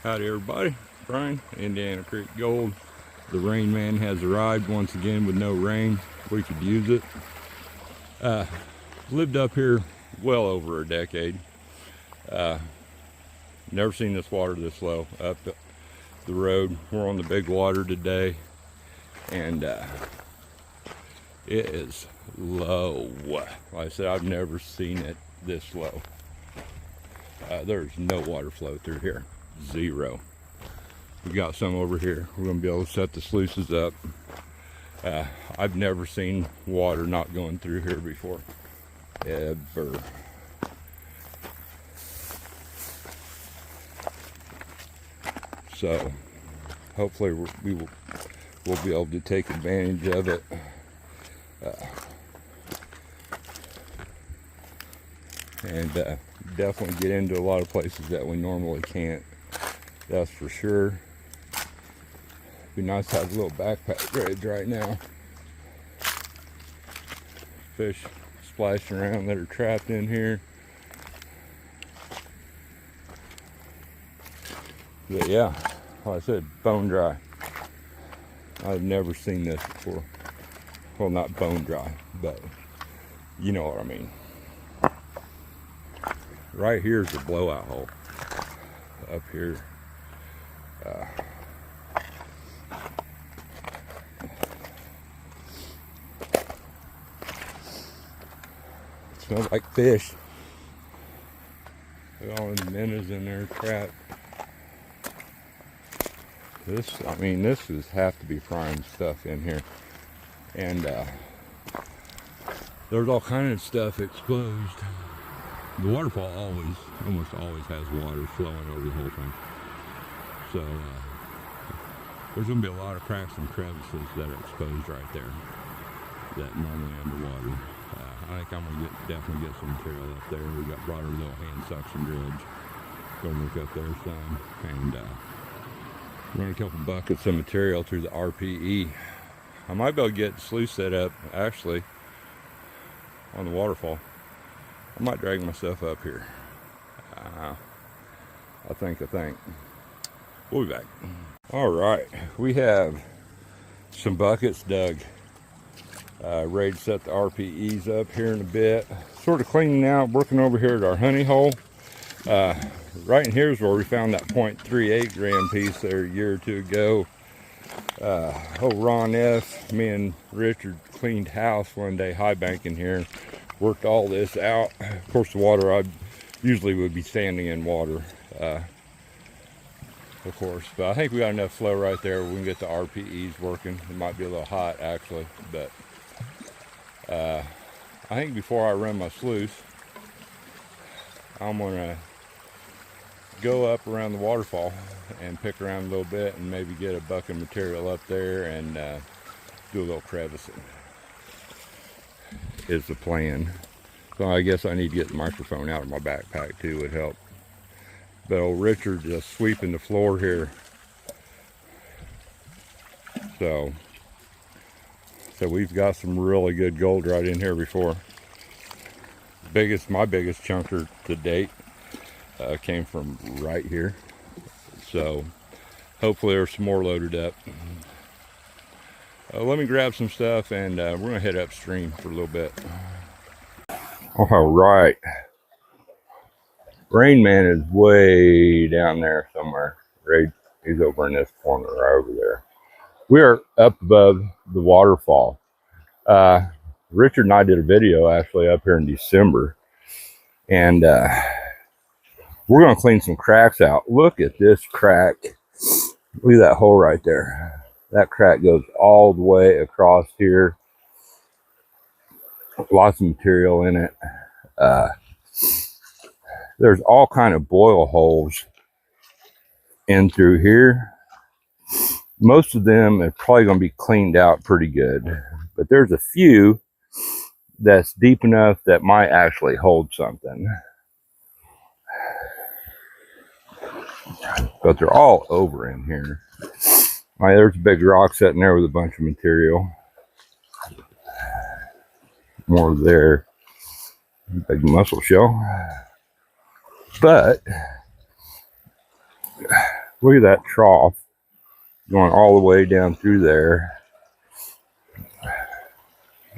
Howdy everybody, Brian, Indiana Creek Gold. The rain man has arrived once again with no rain. We could use it. Lived up here well over a decade. Never seen this water this low up the road. We're on the big water today, and it is low. Like I said, I've never seen it this low. There's no water flow through here. Zero. We got some over here. We're gonna be able to set the sluices up. I've never seen water not going through here before, ever. So hopefully we'll be able to take advantage of it. And definitely get into a lot of places that we normally can't. That's for sure. Be nice to have a little backpack dredge right now. Fish splashing around that are trapped in here. But yeah, like I said, bone dry. I've never seen this before. Well, not bone dry, but you know what I mean. Right here is the blowout hole. Up here. Smells like fish. Look at all the minnows in there trapped. This is have to be prime stuff in here. And there's all kind of stuff exposed. The waterfall almost always has water flowing over the whole thing. So there's going to be a lot of cracks and crevices that are exposed right there that normally underwater. I think I'm going to definitely get some material up there. We brought our little hand suction dredge. Going to look up there some, and run a couple buckets of material through the RPE. I might be able to get the sluice set up actually on the waterfall. I might drag myself up here. I think. We'll be back. All right, we have some buckets dug. Ready to set the RPEs up here in a bit. Sort of cleaning out, working over here at our honey hole. Right in here is where we found that 0.38 gram piece there a year or two ago. Ron F., me and Richard cleaned house one day, high banking here. Worked all this out. Of course, the water I usually would be standing in water, of course. But I think we got enough flow right there. We can get the RPEs working. It might be a little hot actually, but I think before I run my sluice, I'm gonna go up around the waterfall and pick around a little bit and maybe get a bucket of material up there and do a little crevicing. Is the plan. So I guess I need to get the microphone out of my backpack too, would help. But old Richard just sweeping the floor here. So we've got some really good gold right in here before. My biggest chunker to date came from right here. So hopefully there's some more loaded up. Let me grab some stuff and we're gonna head upstream for a little bit. All right, Rain Man is way down there somewhere. He's over in this corner right over there. We are up above the waterfall. Richard and I did a video actually up here in December, and we're gonna clean some cracks out. Look at this crack. Look at that hole right there. That crack goes all the way across here. Lots of material in it. There's all kind of boil holes in through here. Most of them are probably going to be cleaned out pretty good, but there's a few that's deep enough that might actually hold something. But they're all over in here. All right, there's a big rock sitting there with a bunch of material. More there. Big mussel shell. But Look at that trough going all the way down through there.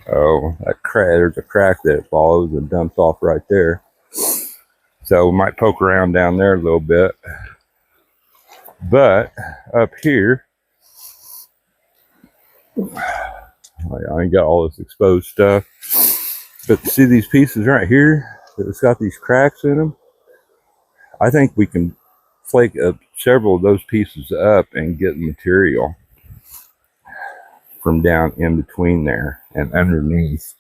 Oh, that crack, there's a crack that it follows and dumps off right there. So we might poke around down there a little bit. But up here, I ain't got all this exposed stuff. But see these pieces right here? It's got these cracks in them. I think we can flake up several of those pieces up and get material from down in between there and underneath.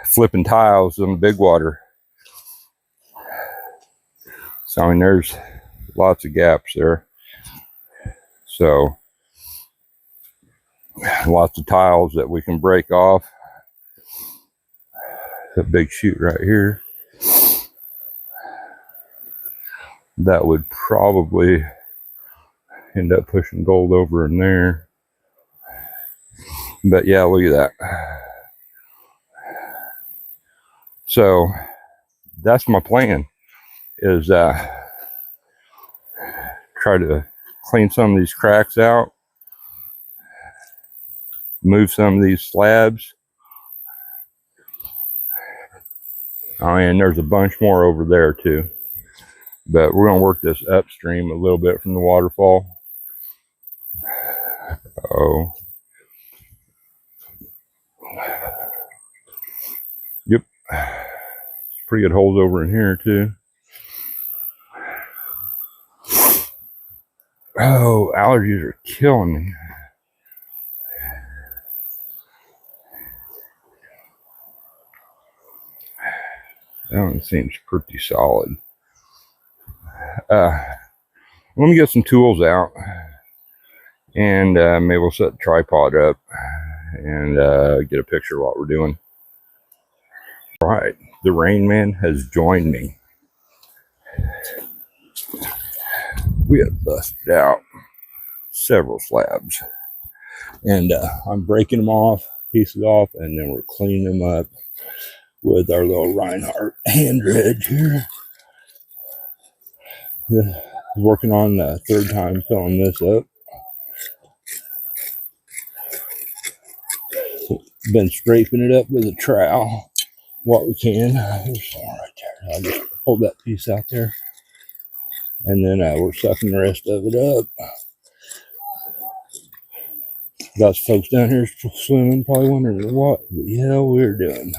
Flipping tiles in the big water. So I mean, there's lots of gaps there. So lots of tiles that we can break off. A big chute right here. That would probably end up pushing gold over in there. But yeah, look at that. So that's my plan, is try to clean some of these cracks out, move some of these slabs. Oh, and there's a bunch more over there too. But we're going to work this upstream a little bit from the waterfall. Oh. Yep. Pretty good holes over in here too. Oh, allergies are killing me. That one seems pretty solid. Let me get some tools out, and maybe we'll set the tripod up and get a picture of what we're doing. All right, the Rain Man has joined me. We have busted out several slabs, and I'm breaking them off, pieces off, and then we're cleaning them up with our little Reinhardt hand dredge here. Working on the third time filling this up. Been scraping it up with a trowel what we can. There's some right there. I'll just hold that piece out there, and then we're sucking the rest of it up. Got some folks down here swimming, probably wondering what the hell we're doing.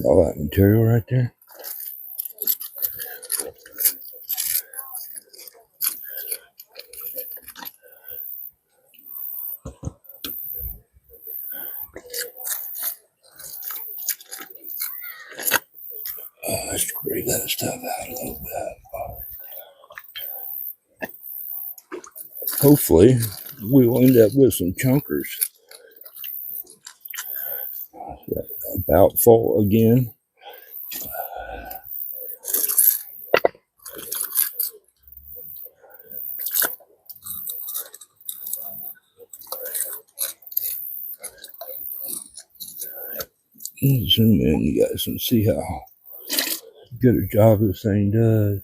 All that material right there. Let's scrape that stuff out a little bit. Hopefully, we will end up with some chunkers. About full again. Zoom in, you guys can see how good a job this thing does.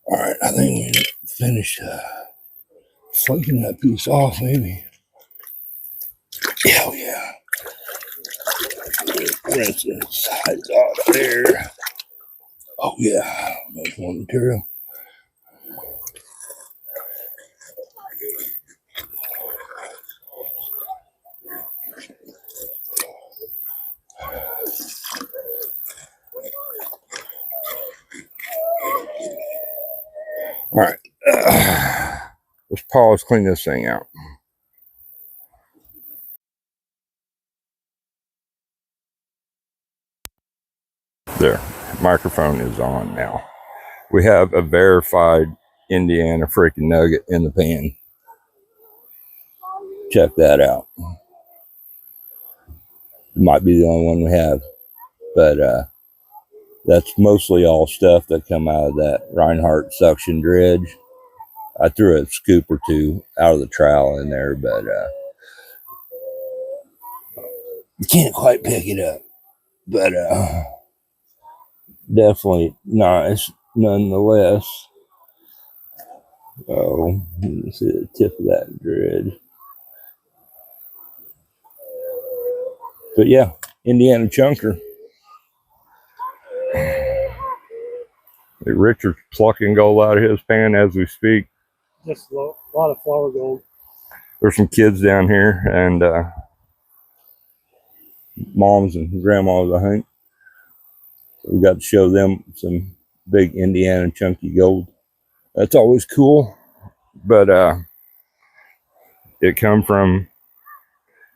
All right, I think we finished flaking that piece off, maybe. Hell yeah. Rinse the sides off there. Oh yeah, much more material. All right. Let's pause, clean this thing out. There, microphone is on now. We have a verified Indiana freaking nugget in the pan. Check that out. It might be the only one we have, but that's mostly all stuff that come out of that Reinhardt suction dredge. I threw a scoop or two out of the trowel in there, but you can't quite pick it up. But definitely nice nonetheless. Oh, you can see the tip of that dredge. But yeah, Indiana chunker. Richard's plucking gold out of his pan as we speak. Just a lot of flower gold. There's some kids down here and moms and grandmas, I think. We got to show them some big Indiana chunky gold. That's always cool. But it come from,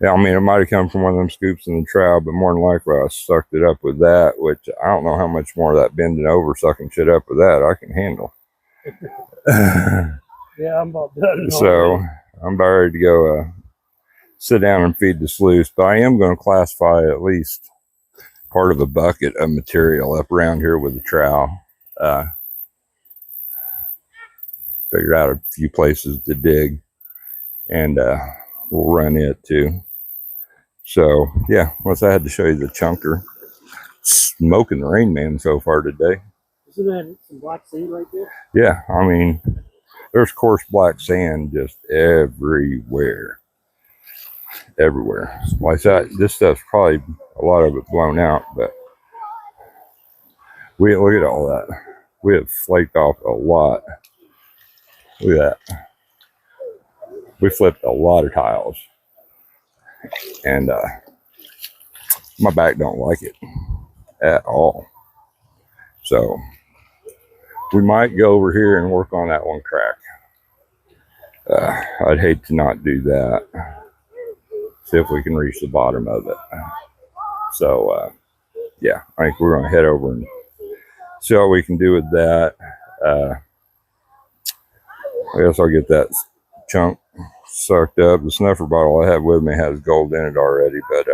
yeah, I mean, it might have come from one of them scoops in the trowel, but more than likely I sucked it up with that, which I don't know how much more of that bending over sucking shit up with that I can handle. Yeah, I'm about done. So I'm about ready to go sit down and feed the sluice, but I am going to classify at least part of a bucket of material up around here with the trowel. Figured out a few places to dig, and we'll run it too. So yeah, once I had to show you the chunker. Smoking the Rain Man so far today. Isn't that some black sand right there? Yeah, I mean, there's coarse black sand just everywhere. Everywhere. Like that, this stuff's probably a lot of it blown out, but we look at all that. We have flaked off a lot. Look at that. We flipped a lot of tiles, and my back don't like it at all. So we might go over here and work on that one crack. I'd hate to not do that. See if we can reach the bottom of it. So yeah, I think we're gonna head over and see what we can do with that. I guess I'll get that chunk sucked up. The snuffer bottle I have with me has gold in it already, but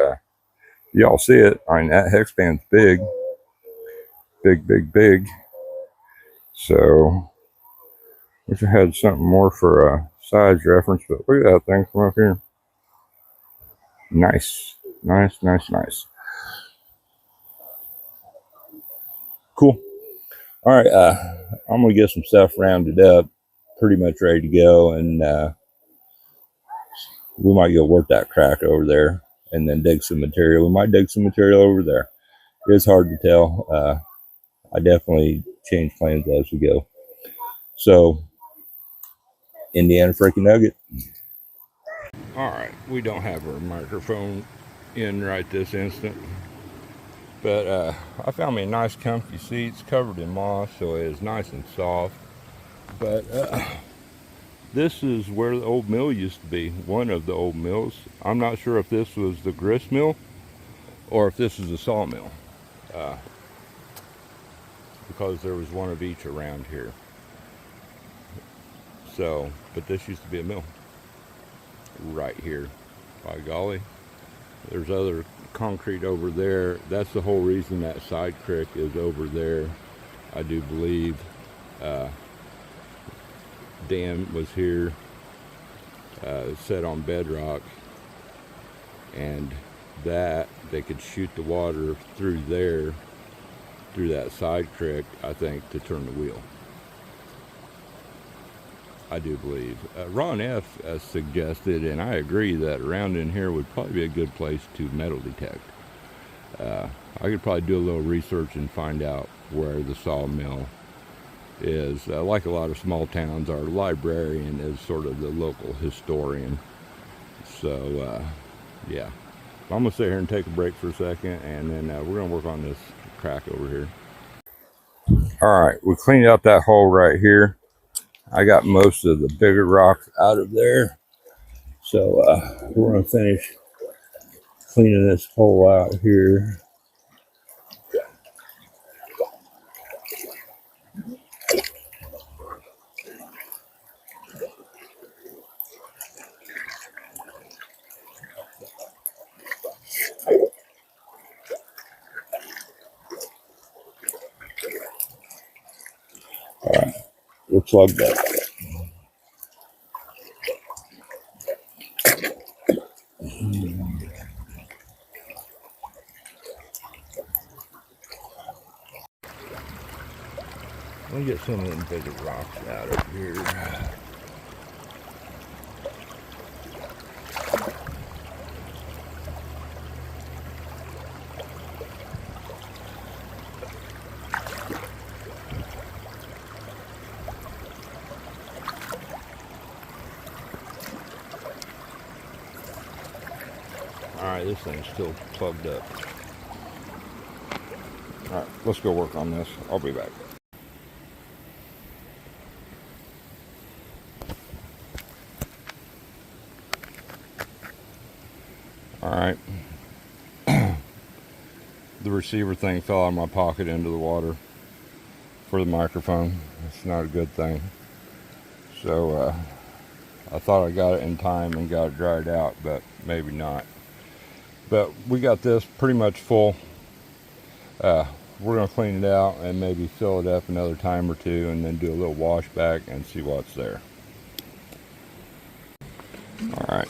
y'all see it. I mean, that hex band's big. Big. So wish I had something more for a size reference, but look at that thing from up here. Nice. Cool. All right, I'm gonna get some stuff rounded up, pretty much ready to go, and we might go work that crack over there and then dig some material. We might dig some material over there. It's hard to tell. I definitely change plans as we go. So, Indiana freaking nugget. All right, we don't have our microphone in right this instant, but I found me a nice comfy seats covered in moss, so it is nice and soft. But this is where the old mill used to be, one of the old mills. I'm not sure if this was the grist mill or if this is a sawmill, because there was one of each around here. So, but this used to be a mill right here. By golly, there's other concrete over there. That's the whole reason that side creek is over there, I do believe. Dam was here, set on bedrock, and that they could shoot the water through there, through that side creek, I think, to turn the wheel. I do believe. Ron F. Suggested, and I agree, that around in here would probably be a good place to metal detect. I could probably do a little research and find out where the sawmill is. Like a lot of small towns, our librarian is sort of the local historian. So, yeah. I'm going to sit here and take a break for a second, and then we're going to work on this crack over here. All right, we cleaned out that hole right here. I got most of the bigger rocks out of there. So we're going to finish cleaning this hole out here. All right, we're plugged up. Let me get some of them bigger rocks out of here. Alright, this thing's still plugged up. Alright, let's go work on this. I'll be back. Alright. The receiver thing fell out of my pocket into the water for the microphone. It's not a good thing. So I thought I got it in time and got it dried out, but maybe not. But we got this pretty much full. We're going to clean it out and maybe fill it up another time or two and then do a little wash back and see what's there. Alright.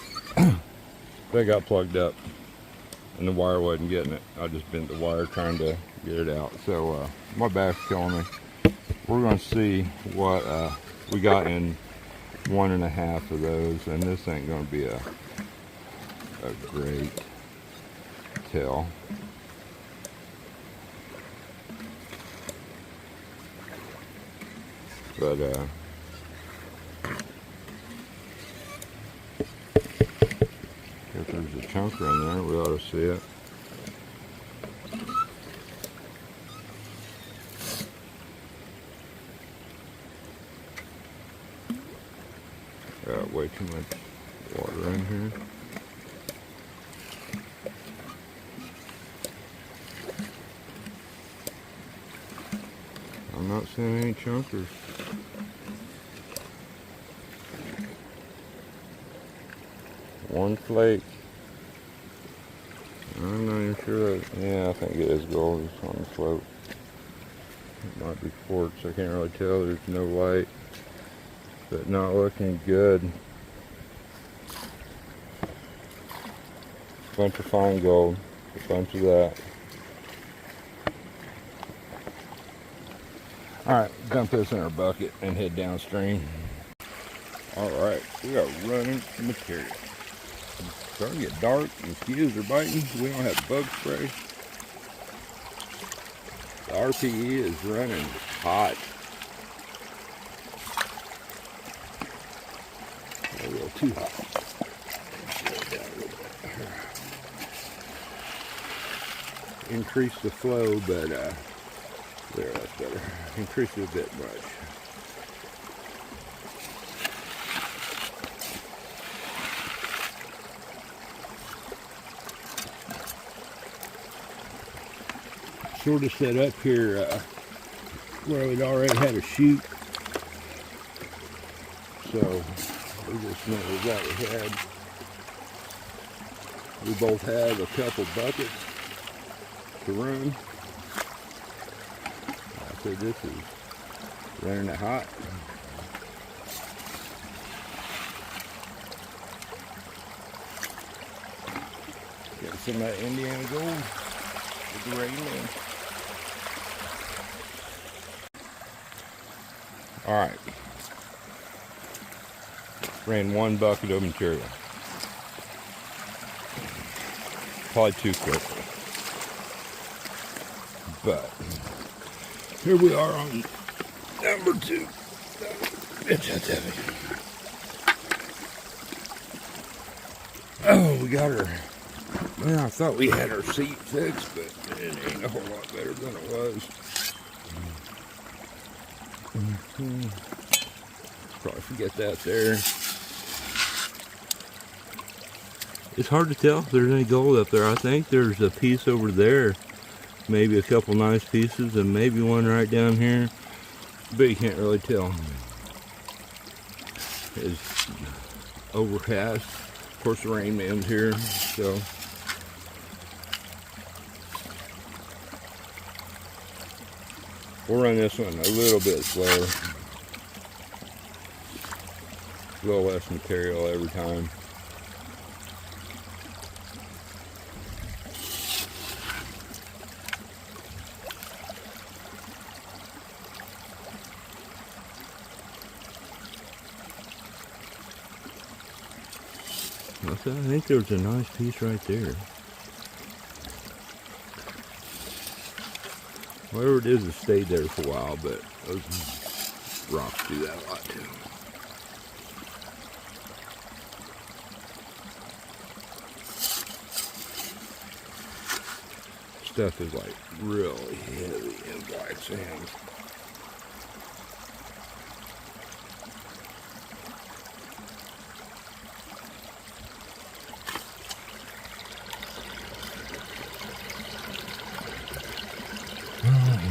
They got plugged up and the wire wasn't getting it. I just bent the wire trying to get it out. So my back's killing me. We're going to see what we got in 1.5 of those, and this ain't going to be a great tell. But if there's a chunker in there, we ought to see it. Got way too much water in here. I'm not seeing any chunkers. One flake. I'm not even sure. Yeah, I think it is gold. It's on the float. It might be quartz. I can't really tell. There's no light. But not looking good. Bunch of fine gold. A bunch of that. Alright, dump this in our bucket and head downstream. Alright, we got running material. It's starting to get dark, mosquitoes are biting. We don't have bug spray. The RPE is running hot. A little too hot. Increase the flow, but there, that's better. Increase it a bit much. Sort of set up here where we'd already had a chute. So we just went with what we had. We both have a couple buckets to run. I said this is running it hot. Got some of that Indiana gold with the rain in. Alright. Ran one bucket of material. Probably too quickly. But here we are on number 2. Bitch, that's heavy. Oh, we got her. Man, I thought we had our seat fixed, but it ain't a whole lot better than it was. Probably forget that there. It's hard to tell if there's any gold up there. I think there's a piece over there. Maybe a couple nice pieces and maybe one right down here. But you can't really tell. It's overcast. Of course the rain man's here, so. We'll run this one a little bit slower. A little less material every time. I think there's a nice piece right there. Whatever it is, it stayed there for a while, but those rocks do that a lot too. Stuff is like really heavy in black sand.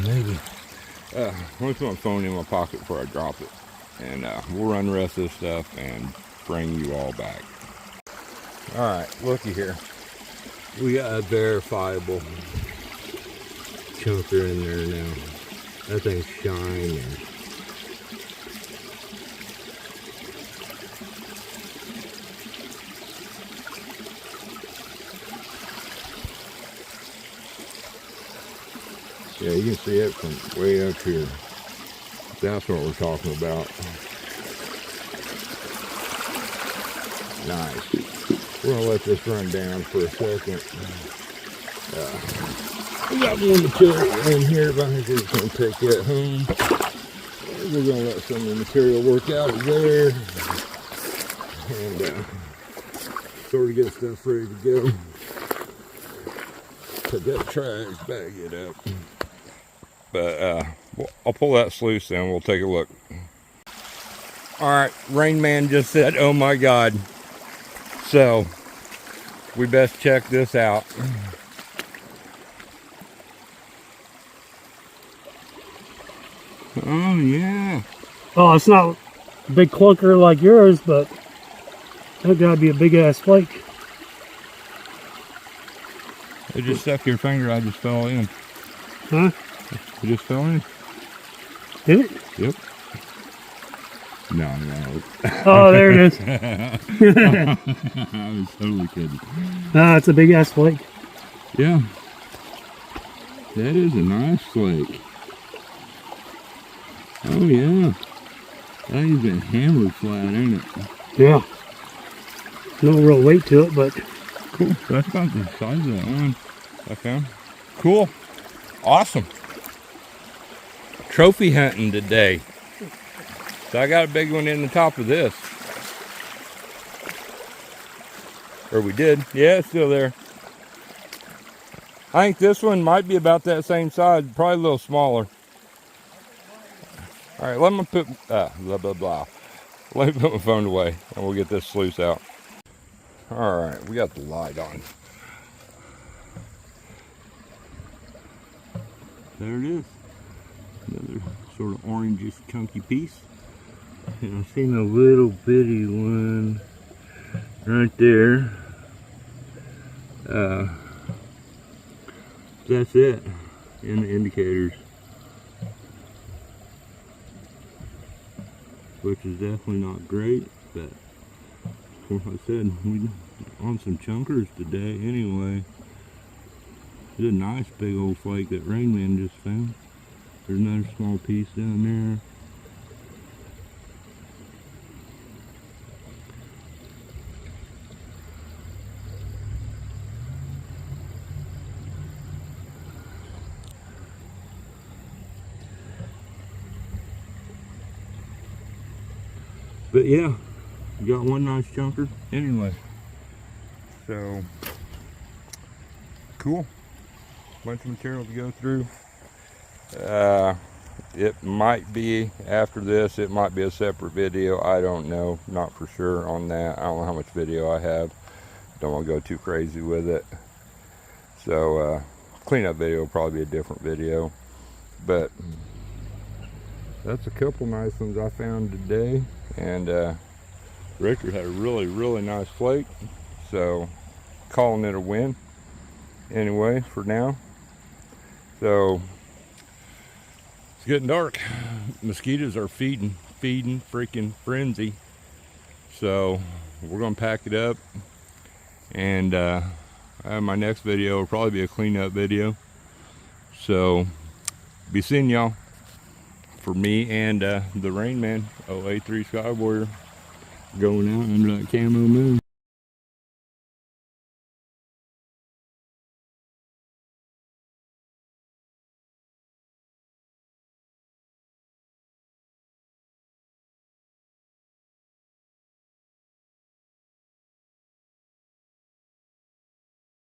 Maybe. I'll put my phone in my pocket before I drop it. And we'll run the rest of this stuff and bring you all back. Alright, looky here. We got a verifiable chunker in there now. That thing's shining. Yeah, you can see it from way up here. That's what we're talking about. Nice. We're gonna let this run down for a second. We got more material in here, but I think we're just gonna take that home. We're gonna let some of the material work out of there. And sort of get stuff ready to go. Put that trash, bag it up. But I'll pull that sluice in, we'll take a look. Alright, Rain Man just said, oh my God. So, we best check this out. Oh yeah. Oh, it's not a big clunker like yours, but that gotta be a big ass flake. It just stuck your finger, I just fell in. Huh? It just fell in. Did it? Yep. No. Oh, there it is. I was totally kidding. Ah, it's a big ass flake. Yeah. That is a nice flake. Oh yeah. That has been hammered flat, ain't it? Yeah. No real weight to it, but cool. That's about the size of that one I found. Cool. Awesome. Trophy hunting today. So I got a big one in the top of this. Or we did. Yeah, it's still there. I think this one might be about that same size, probably a little smaller. All right, let me put blah blah blah. Let me put my phone away, and we'll get this sluice out. All right, we got the light on. There it is. Another sort of orangish chunky piece. And I've seen a little bitty one right there. That's it in the indicators. Which is definitely not great, but like I said, we on some chunkers today anyway. There's a nice big old flake that Rain Man just found. There's another small piece down there. But yeah, we got one nice chunker anyway. So, cool. Bunch of material to go through. it might be after this, it might be a separate video. I don't know, not for sure on that. I don't know how much video I have. Don't want to go too crazy with it. So cleanup video will probably be a different video. But that's a couple nice ones I found today. And Richard had a really nice flake. So calling it a win anyway for now. So it's getting dark. Mosquitoes are feeding freaking frenzy. So we're gonna pack it up, and my next video will probably be a cleanup video. So be seeing y'all. For me and the Rain Man 083 Sky Warrior going out under that camo moon.